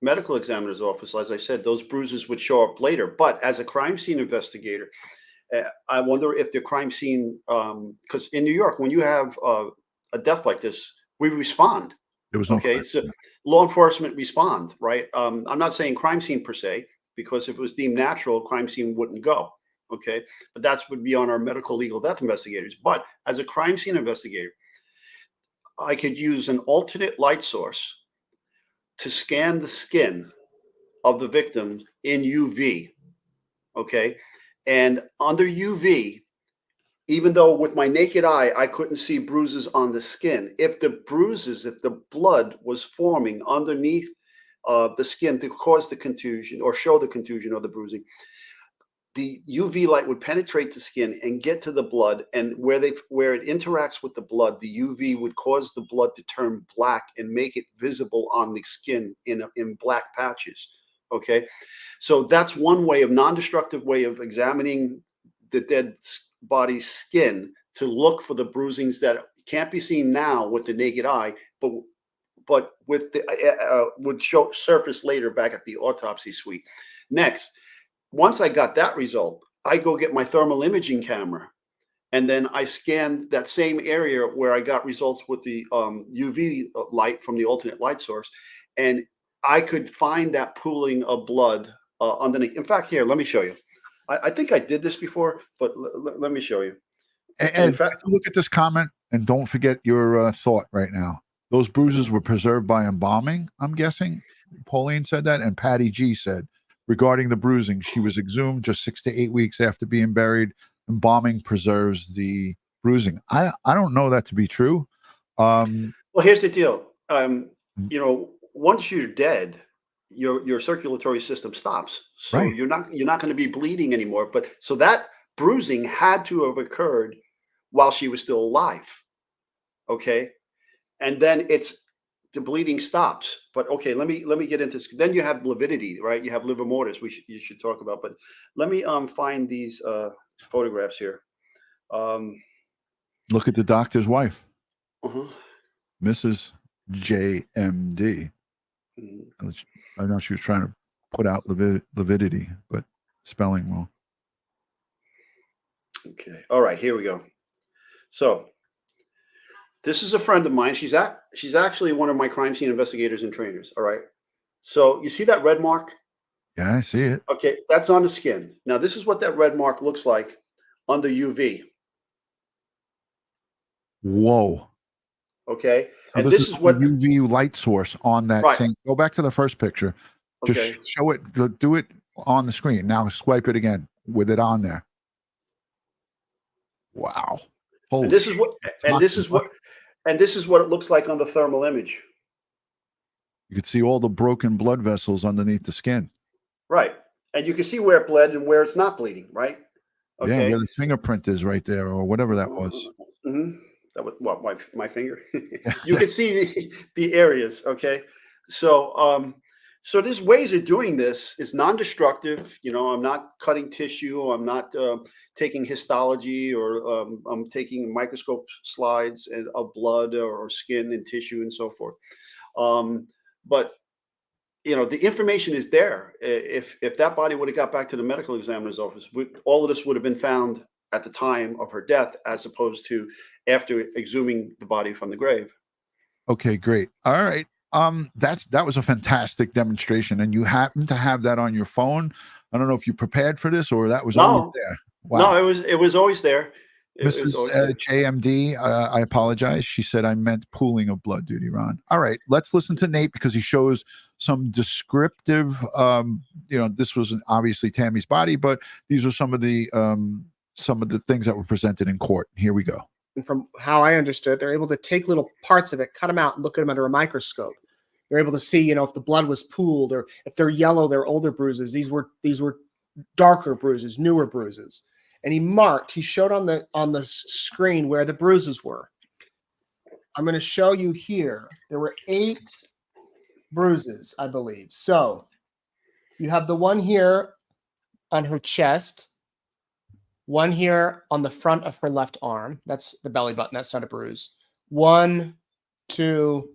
medical examiner's office, as I said, those bruises would show up later. But as a crime scene investigator, I wonder if the crime scene, because in New York, when you have a death like this, we respond. There was no okay, so law enforcement respond, right? I'm not saying crime scene per se, because if it was deemed natural, crime scene wouldn't go. Okay, but that would be on our medical legal death investigators. But as a crime scene investigator, I could use an alternate light source to scan the skin of the victim in UV. Okay, and under UV, even though with my naked eye I couldn't see bruises on the skin, if the blood was forming underneath the skin to cause the contusion or show the contusion or the bruising, the UV light would penetrate the skin and get to the blood, and where it interacts with the blood, the UV would cause the blood to turn black and make it visible on the skin in black patches. Okay, so that's one way of non-destructive way of examining the dead body's skin to look for the bruisings that can't be seen now with the naked eye, but with the would surface later back at the autopsy suite. Next, once I got that result, I go get my thermal imaging camera, and then I scan that same area where I got results with the UV light from the alternate light source, and I could find that pooling of blood underneath. In fact, here, let me show you. I think I did this before, but let me show you. And in fact, look at this comment, and don't forget your thought right now. Those bruises were preserved by embalming, I'm guessing. Pauline said that, and Patty G said Regarding the bruising, she was exhumed just 6 to 8 weeks after being buried. Embalming preserves the bruising. I don't know that to be true. Well, here's the deal. Once you're dead, your circulatory system stops. So Right. you're not going to be bleeding anymore. But so that bruising had to have occurred while she was still alive. Okay. And then the bleeding stops. But okay, let me get into this. Then you have lividity, right? You have livor mortis, you should talk about. But let me find these photographs here. Look at the doctor's wife, Uh-huh. Mrs. JMD. I know she was trying to put out lividity, but spelling wrong. Okay. All right. Here we go. So this is a friend of mine. She's actually one of my crime scene investigators and trainers. All right. So you see that red mark? Yeah, I see it. Okay. That's on the skin. Now, this is what that red mark looks like under UV. Whoa. Okay. So And this is what UV light source on that Right. same. Go back to the first picture. Just Okay. show it. Do it on the screen. Now swipe it again with it on there. Wow. Holy And this is what shit. and this is what and this is what it looks like on the thermal image. You can see all the broken blood vessels underneath the skin. Right. And you can see where it bled and where it's not bleeding, right? Yeah, where the fingerprint is right there, or whatever that was. Mm-hmm. That was what my finger. You can see the areas. Okay, so so there's ways of doing this. It's non-destructive. I'm not cutting tissue. I'm not taking histology, or I'm taking microscope slides of blood or skin and tissue and so forth. But the information is there. If that body would have got back to the medical examiner's office, all of this would have been found at the time of her death, as opposed to after exhuming the body from the grave. Okay, great. All right. That was a fantastic demonstration, and you happen to have that on your phone. I don't know if you prepared for this or that was always there. Wow. No, it was always there. Mrs. JMD, I apologize. She said I meant pooling of blood, DutyRon. All right, let's listen to Nate because he shows some descriptive. This was obviously Tammy's body, but these are some of the things that were presented in court. Here we go. And from how I understood, they're able to take little parts of it, cut them out, and look at them under a microscope. They're able to see, if the blood was pooled, or if they're yellow, they're older bruises. These were darker bruises, newer bruises. And he showed on the screen where the bruises were. I'm going to show you here. There were 8 bruises, I believe. So you have the one here on her chest, one here on the front of her left arm. That's the belly button. That's not a bruise. 1, 2,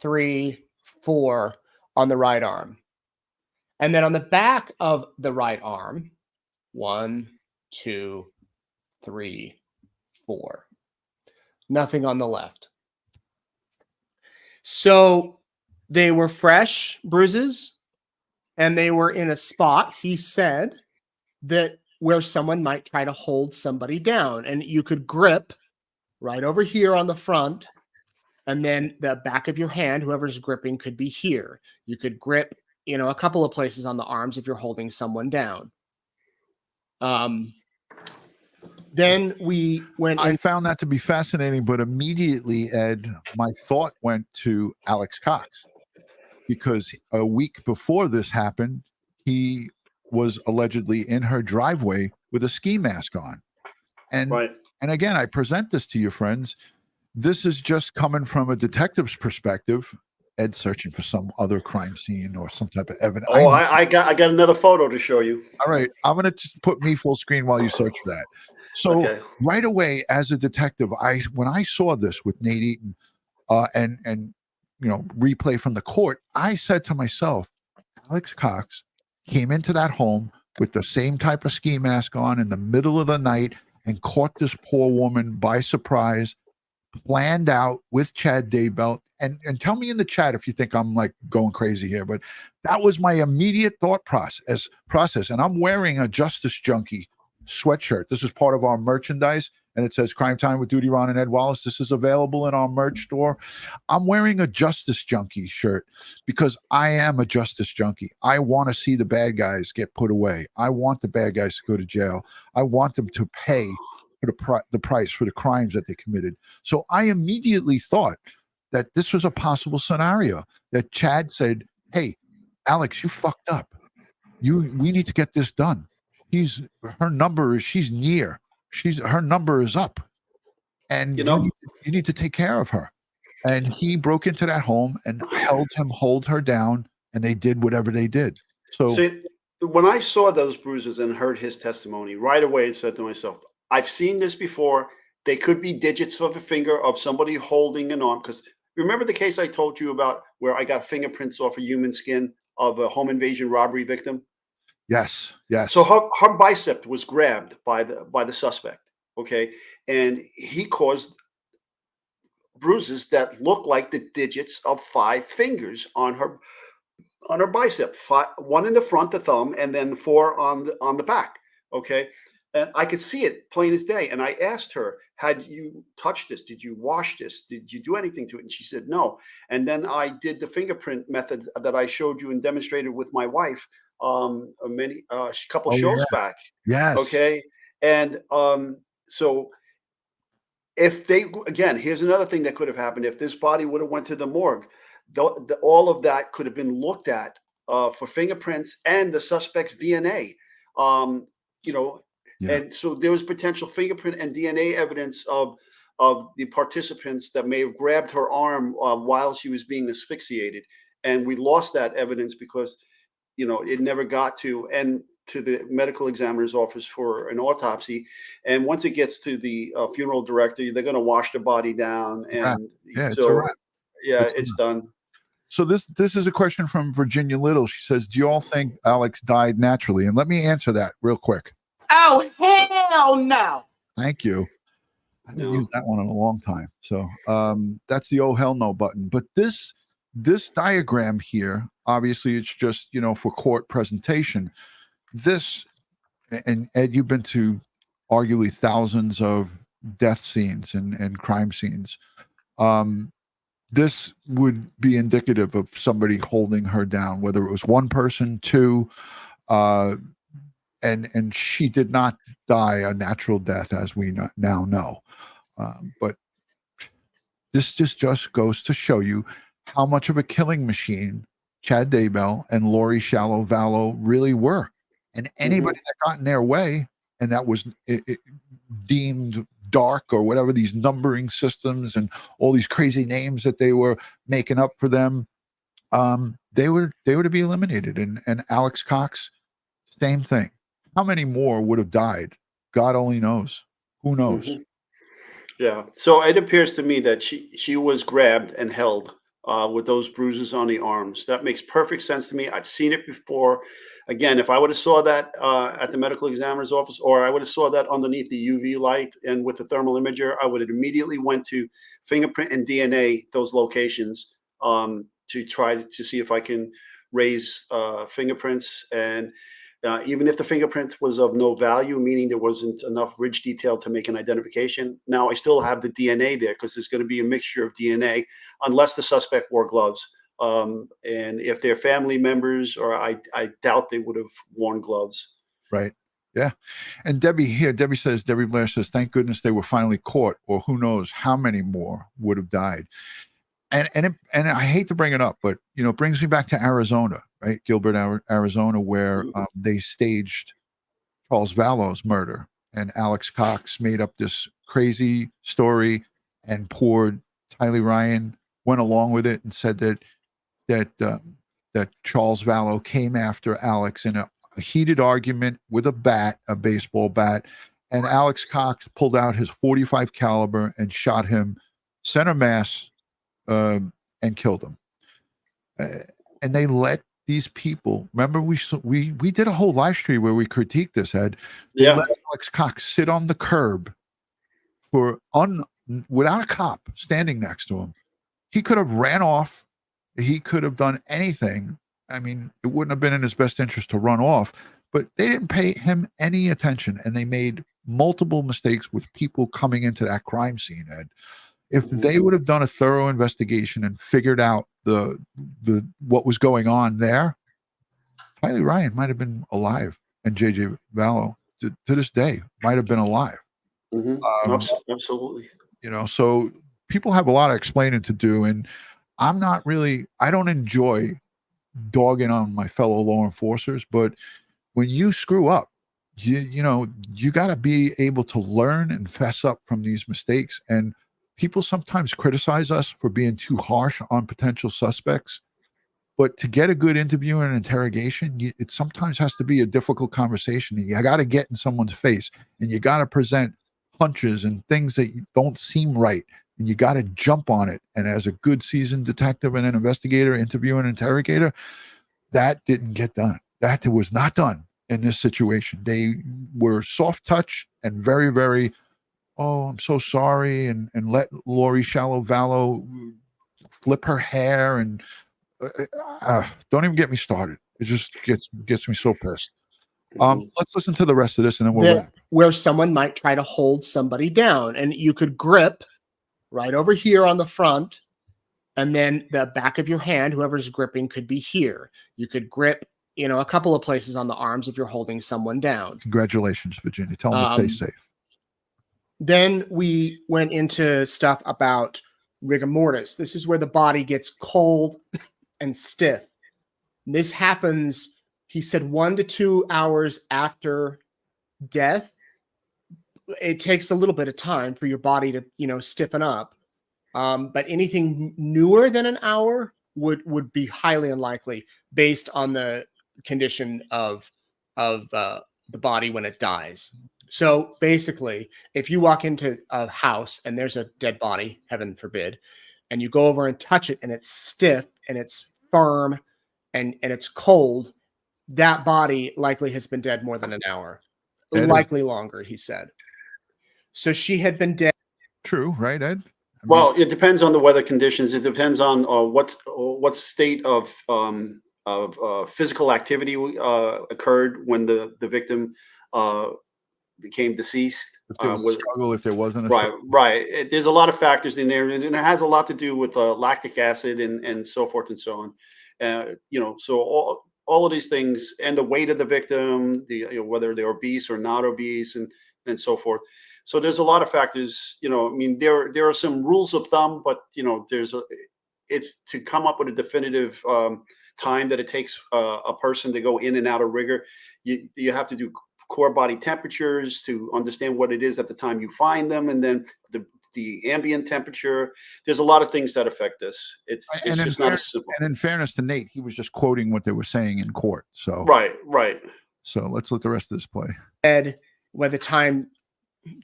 3, 4 on the right arm. And then on the back of the right arm, 1, 2, 3, 4. Nothing on the left. So they were fresh bruises, and they were in a spot, he said, that where someone might try to hold somebody down. And you could grip right over here on the front, and then the back of your hand, whoever's gripping, could be here. You could grip, a couple of places on the arms if you're holding someone down. Then we went. I found that to be fascinating, but immediately, Ed, my thought went to Alex Cox, because a week before this happened, he was allegedly in her driveway with a ski mask on. And Right. And again, I present this to your friends. This is just coming from a detective's perspective. Ed searching for some other crime scene or some type of evidence. Oh, I got another photo to show you. All right, I'm going to just put me full screen while you search for that. So Okay. right away, as a detective, when I saw this with Nate Eaton and replay from the court, I said to myself, Alex Cox came into that home with the same type of ski mask on in the middle of the night and caught this poor woman by surprise, planned out with Chad Daybell. And tell me in the chat if you think I'm like going crazy here, but that was my immediate thought process. And I'm wearing a Justice Junkie sweatshirt. This is part of our merchandise. and it says Crime Time with DutyRon and Ed Wallace. This is available in our merch store. I'm wearing a Justice Junkie shirt because I am a justice junkie. I want to see the bad guys get put away. I want the bad guys to go to jail. I want them to pay for the price for the crimes that they committed. So I immediately thought that this was a possible scenario, that Chad said, hey, Alex, you fucked up. We need to get this done. Her number is, her number is up, and You know, you need to take care of her. And he broke into that home and hold her down, and they did whatever they did. So see, when I saw those bruises and heard his testimony, right away I said to myself, I've seen this before. They could be digits of a finger of somebody holding an arm. Because remember the case I told you about where I got fingerprints off of human skin of a home invasion robbery victim? yes. So her bicep was grabbed by the suspect, okay, and he caused bruises that look like the digits of 5 fingers on her bicep, one in the front, the thumb, and then 4 on the back, okay. And I could see it plain as day. And I asked her, had you touched this? Did you wash this? Did you do anything to it? And she said, no. And then I did the fingerprint method that I showed you and demonstrated with my wife a couple shows back. Yes. Okay. And so if here's another thing that could have happened. If this body would have went to the morgue, all of that could have been looked at for fingerprints and the suspect's DNA. And so there was potential fingerprint and DNA evidence of the participants that may have grabbed her arm while she was being asphyxiated. And we lost that evidence because, it never got to the medical examiner's office for an autopsy. And once it gets to the funeral director, they're going to wash the body down. And it's done. So this is a question from Virginia Little. She says, do you all think Alex died naturally? And let me answer that real quick. Oh, hell no. Thank you. I haven't used that one in a long time. So that's the oh hell no button. But this diagram here, obviously it's just, for court presentation. This, and Ed, you've been to arguably thousands of death scenes and crime scenes. This would be indicative of somebody holding her down, whether it was one person, two, and she did not die a natural death, as we now know. But this just goes to show you how much of a killing machine Chad Daybell and Lori Shallow Vallow really were. And anybody that got in their way, and that was deemed dark or whatever, these numbering systems and all these crazy names that they were making up for them, they were to be eliminated. And Alex Cox, same thing. How many more would have died? God only knows. Who knows? Yeah. So it appears to me that she was grabbed and held with those bruises on the arms. That makes perfect sense to me. I've seen it before. Again, if I would have saw that at the medical examiner's office, or I would have saw that underneath the UV light and with the thermal imager, I would have immediately went to fingerprint and DNA, those locations, to try to see if I can raise fingerprints. And even if the fingerprint was of no value, meaning there wasn't enough ridge detail to make an identification, now I still have the DNA there because there's going to be a mixture of DNA unless the suspect wore gloves. And if they're family members, or I doubt they would have worn gloves. Right. Yeah. And Debbie Blair says, thank goodness they were finally caught, or who knows how many more would have died. And I hate to bring it up, but it brings me back to Arizona, right? Gilbert, Arizona, where they staged Charles Vallow's murder, and Alex Cox made up this crazy story, and poor Tylee Ryan went along with it and said that Charles Vallow came after Alex in a heated argument with a baseball bat, and Alex Cox pulled out his .45 caliber and shot him center mass. And killed them. And they let these people, remember we did a whole live stream where we critiqued this, Ed. They let Alex Cox sit on the curb without a cop standing next to him. He could have ran off. He could have done anything. I mean, it wouldn't have been in his best interest to run off, but they didn't pay him any attention, and they made multiple mistakes with people coming into that crime scene, Ed. If they would have done a thorough investigation and figured out the what was going on there, Tylee Ryan might have been alive, and JJ Vallow to this day might have been alive. Absolutely. You know, so people have a lot of explaining to do, and I don't enjoy dogging on my fellow law enforcers, but when you screw up, you know, you got to be able to learn and fess up from these mistakes. And people sometimes criticize us for being too harsh on potential suspects, but to get a good interview and interrogation, it sometimes has to be a difficult conversation. You got to get in someone's face, and you got to present hunches and things that don't seem right, and you got to jump on it. And as a good seasoned detective and an investigator, interviewer and interrogator, that didn't get done. That was not done in this situation. They were soft touch and very, very, oh, I'm so sorry, and let Lori Vallow flip her hair, and don't even get me started. It just gets me so pissed. Let's listen to the rest of this, and then we'll wrap. Where someone might try to hold somebody down, and you could grip right over here on the front, and then the back of your hand, whoever's gripping, could be here. You could grip, you know, a couple of places on the arms if you're holding someone down. Congratulations, Virginia. Tell them to stay safe. Then we went into stuff about rigor mortis. This is where the body gets cold and stiff. This happens, he said, 1 to 2 hours after death. It takes a little bit of time for your body to, you know, stiffen up. But anything newer than an hour would be highly unlikely based on the condition of the body when it dies. So basically, if you walk into a house and there's a dead body, heaven forbid, and you go over and touch it and it's stiff and it's firm and it's cold, that body likely has been dead more than an hour. Likely longer, he said. So she had been dead. True, right, Ed? Well, it depends on the weather conditions. It depends on what state of physical activity occurred when the victim became deceased. If there was a struggle, if there wasn't a struggle. Right. There's a lot of factors in there, and it has a lot to do with lactic acid and so forth and so on. You know, so all of these things, and the weight of the victim, whether they're obese or not obese, and so forth. So there's a lot of factors. You know, I mean, there are some rules of thumb, but you know, it's to come up with a definitive time that it takes a person to go in and out of rigor. You have to do core body temperatures to understand what it is at the time you find them, and then the ambient temperature. There's a lot of things that affect this. It's just not as simple. And in fairness to Nate, he was just quoting what they were saying in court. So right. So let's let the rest of this play. Ed, by the time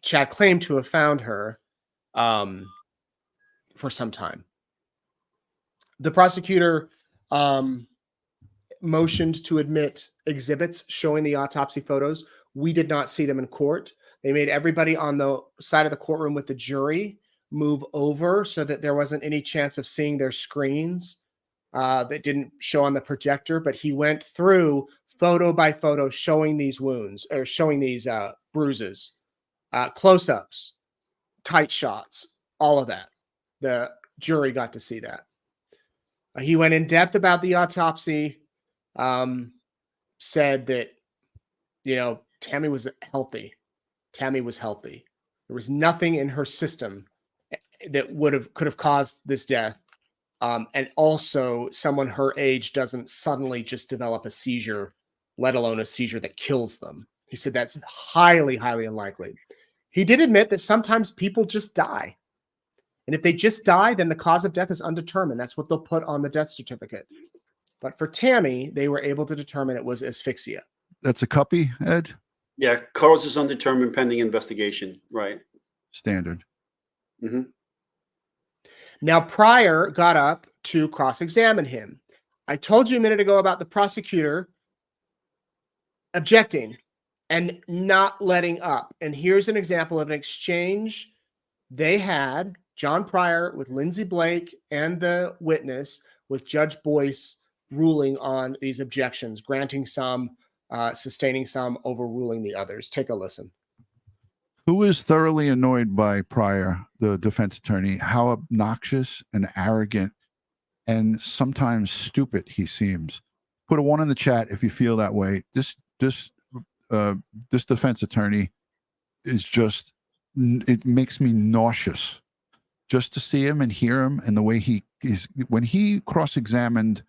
Chad claimed to have found her, for some time, the prosecutor motioned to admit exhibits showing the autopsy photos. We did not see them in court. They made everybody on the side of the courtroom with the jury move over so that there wasn't any chance of seeing their screens that didn't show on the projector. But he went through photo by photo showing these wounds, or showing these bruises, close-ups, tight shots, all of that. The jury got to see that. He went in depth about the autopsy, said that, you know, Tammy was healthy. Tammy was healthy. There was nothing in her system that could have caused this death. And also, someone her age doesn't suddenly just develop a seizure, let alone a seizure that kills them. He said that's highly, highly unlikely. He did admit that sometimes people just die. And if they just die, then the cause of death is undetermined. That's what they'll put on the death certificate. But for Tammy, they were able to determine it was asphyxia. That's a copy, Ed? Yeah, cause is undetermined pending investigation. Right. Standard. Mm-hmm. Now, Pryor got up to cross-examine him. I told you a minute ago about the prosecutor objecting and not letting up. And here's an example of an exchange they had, John Pryor with Lindsay Blake and the witness, with Judge Boyce ruling on these objections, granting some, sustaining some, overruling the others. Take a listen. Who was thoroughly annoyed by Pryor, the defense attorney, how obnoxious and arrogant and sometimes stupid he seems. Put a 1 in the chat if you feel that way. This defense attorney is just, it makes me nauseous just to see him and hear him, and the way he is when he cross-examined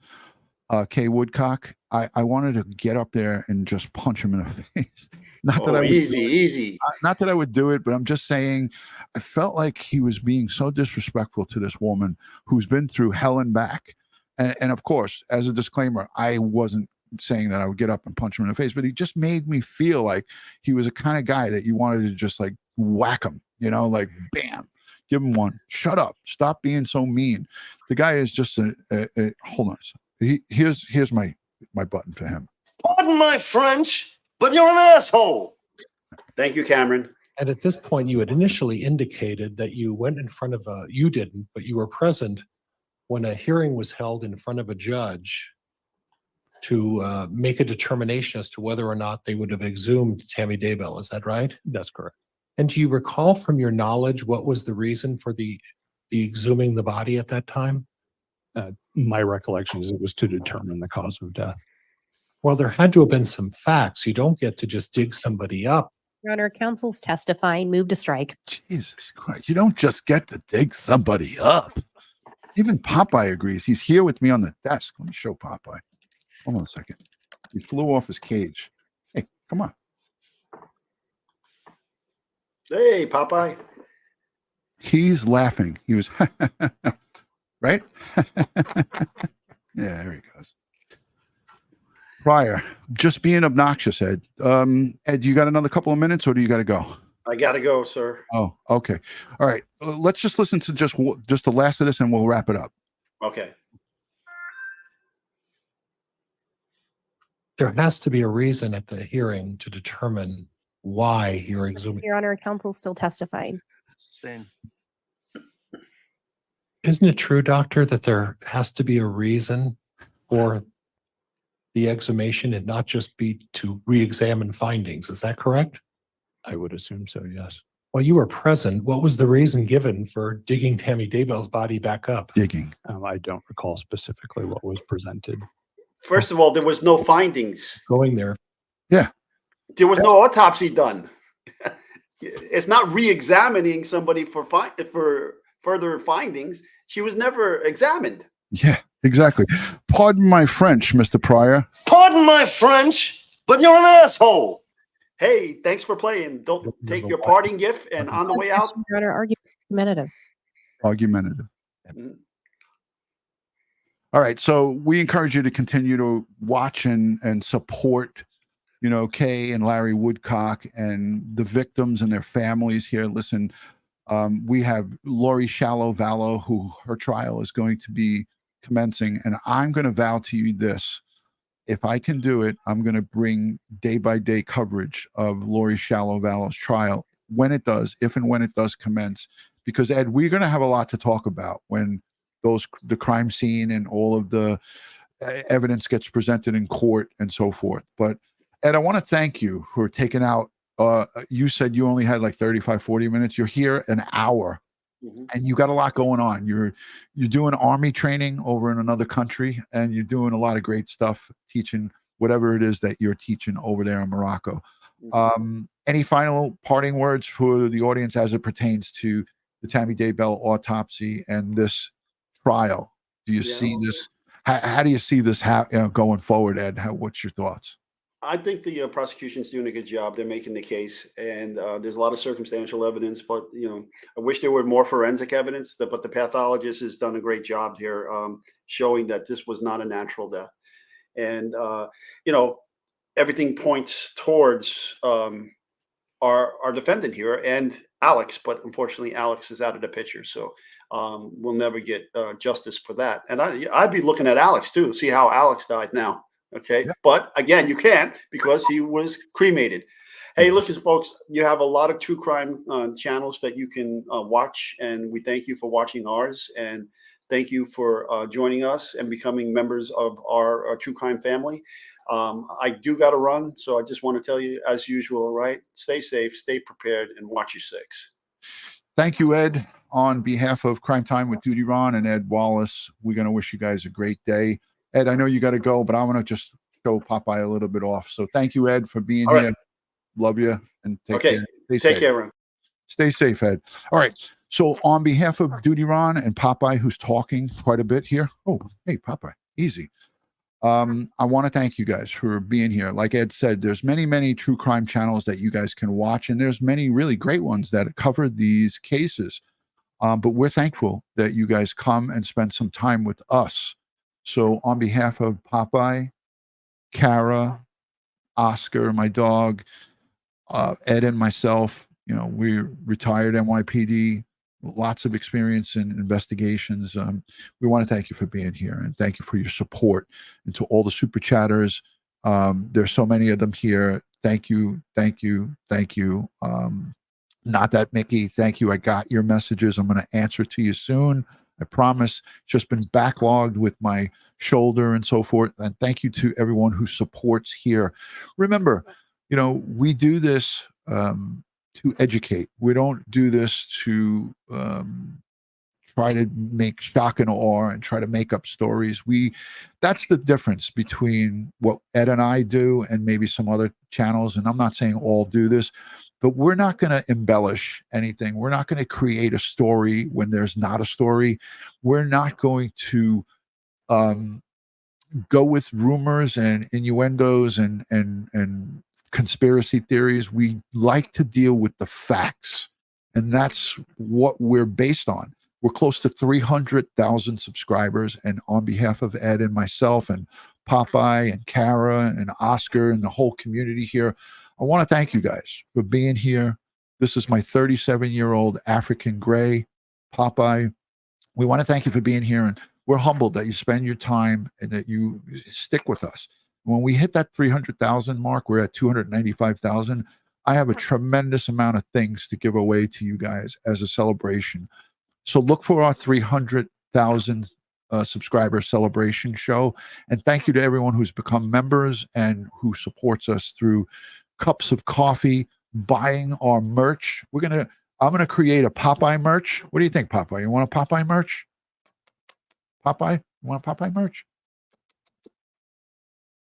Kay Woodcock. I wanted to get up there and just punch him in the face. Not that I would easy. not that I would do it, but I'm just saying I felt like he was being so disrespectful to this woman who's been through hell and back. And of course, as a disclaimer, I wasn't saying that I would get up and punch him in the face, but he just made me feel like he was a kind of guy that you wanted to just like whack him, like bam, give him one. Shut up. Stop being so mean. The guy is just hold on. Here's my button for him. Pardon my French, but you're an asshole. Thank you, Cameron. And at this point, you had initially indicated that you went in front of you didn't, but you were present when a hearing was held in front of a judge to make a determination as to whether or not they would have exhumed Tammy Daybell. Is that right? That's correct. And do you recall from your knowledge what was the reason for the exhuming the body at that time? My recollection is it was to determine the cause of death. Well, there had to have been some facts. You don't get to just dig somebody up. Your Honor, counsel's testifying. Move to strike. Jesus Christ. You don't just get to dig somebody up. Even Popeye agrees. He's here with me on the desk. Let me show Popeye. Hold on a second. He flew off his cage. Hey, come on. Hey, Popeye. He's laughing. He was, right? Yeah, there he goes. Pryor, just being obnoxious, Ed. Ed, you got another couple of minutes, or do you got to go? I got to go, sir. Oh, okay. All right. Let's just listen to just the last of this, and we'll wrap it up. Okay. There has to be a reason at the hearing to determine why you're exhuming. Your Honor, counsel's still testifying. Sustain. Isn't it true, doctor, that there has to be a reason for the exhumation and not just be to re-examine findings? Is that correct? I would assume so, yes. Well, you were present. What was the reason given for digging Tammy Daybell's body back up? Digging. I don't recall specifically what was presented. First of all, there was no findings. Going there. Yeah. There was no autopsy done. It's not re-examining somebody for further findings. She was never examined. Yeah, exactly. Pardon my French, Mr. Pryor. Pardon my French, but you're an asshole. Hey, thanks for playing. Don't take your parting gift, and on the way out. Your Honor, argumentative. Argumentative. Mhm. All right. So we encourage you to continue to watch and support, Kay and Larry Woodcock and the victims and their families here. Listen, we have Lori Shallow-Vallow, who her trial is going to be commencing. And I'm going to vow to you this. If I can do it, I'm going to bring day-by-day coverage of Lori Shallow-Vallow's trial when it does, if and when it does commence. Because, Ed, we're going to have a lot to talk about when the crime scene and all of the evidence gets presented in court and so forth. But, Ed, I want to thank you for taking out, you said you only had like 35, 40 minutes. You're here an hour. Mm-hmm. And you got a lot going on. You're doing Army training over in another country, and you're doing a lot of great stuff, teaching whatever it is that you're teaching over there in Morocco. Mm-hmm. Any final parting words for the audience as it pertains to the Tammy Daybell autopsy and this trial? Do you see this? How do you see this going forward, Ed? What's your thoughts? I think the prosecution's doing a good job. They're making the case, and there's a lot of circumstantial evidence. But I wish there were more forensic evidence. But the pathologist has done a great job here, showing that this was not a natural death. And everything points towards our defendant here and Alex. But unfortunately, Alex is out of the picture, so we'll never get justice for that. And I'd be looking at Alex too, see how Alex died now. Okay. Yeah. But again, you can't because he was cremated. Hey, look, folks, you have a lot of true crime channels that you can watch. And we thank you for watching ours. And thank you for joining us and becoming members of our true crime family. I do got to run, so I just want to tell you, as usual, right? Stay safe, stay prepared, and watch your six. Thank you, Ed. On behalf of Crime Time with DutyRon and Ed Wallace, we're going to wish you guys a great day. Ed, I know you got to go, but I want to just show Popeye a little bit off. So thank you, Ed, for being All here. right. Love you, and take Okay. care. Stay Take safe. care, Ron. Stay safe, Ed. All right. So on behalf of DutyRon and Popeye, who's talking quite a bit here. Oh, hey, Popeye, easy. I want to thank you guys for being here. Like Ed said, there's many true crime channels that you guys can watch, and there's many really great ones that cover these cases. But we're thankful that you guys come and spend some time with us. So on behalf of Popeye, Kara, Oscar, my dog, Ed and myself, we're retired NYPD, lots of experience in investigations. We want to thank you for being here and thank you for your support. And to all the super chatters, there's so many of them here. Thank you. Not that Mickey, thank you. I got your messages. I'm going to answer to you soon. I promise. It's just been backlogged with my shoulder and so forth. And thank you to everyone who supports here. Remember, we do this to educate. We don't do this to try to make shock and awe and try to make up stories. That's the difference between what Ed and I do and maybe some other channels. And I'm not saying all do this, but we're not going to embellish anything. We're not going to create a story when there's not a story. We're not going to go with rumors and innuendos and conspiracy theories. We like to deal with the facts, and that's what we're based on. We're close to 300,000 subscribers, and on behalf of Ed and myself and Popeye and Kara and Oscar and the whole community here, I want to thank you guys for being here. This is my 37-year-old African gray, Popeye. We want to thank you for being here, and we're humbled that you spend your time and that you stick with us. When we hit that 300,000 mark, we're at 295,000. I have a tremendous amount of things to give away to you guys as a celebration. So look for our 300,000 subscriber celebration show. And thank you to everyone who's become members and who supports us through cups of coffee, buying our merch. I'm going to create a Popeye merch. What do you think, Popeye? You want a Popeye merch? Popeye? You want a Popeye merch?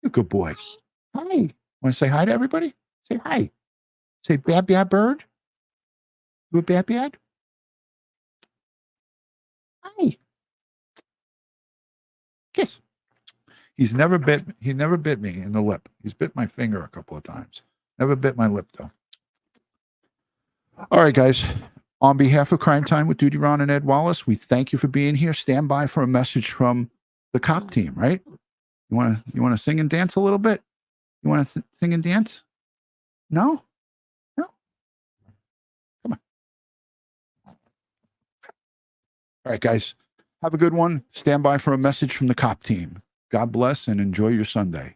You're a good boy. Hi. Want to say hi to everybody? Say hi. Say bad bird. You a bad? Hi. Kiss. He never bit me in the lip. He's bit my finger a couple of times. Never bit my lip though. All right, guys. On behalf of Crime Time with DutyRon and Ed Wallace, we thank you for being here. Stand by for a message from the cop team, right? You want to sing and dance a little bit? You want to sing and dance? No? Come on. All right, guys. Have a good one. Stand by for a message from the cop team. God bless and enjoy your Sunday.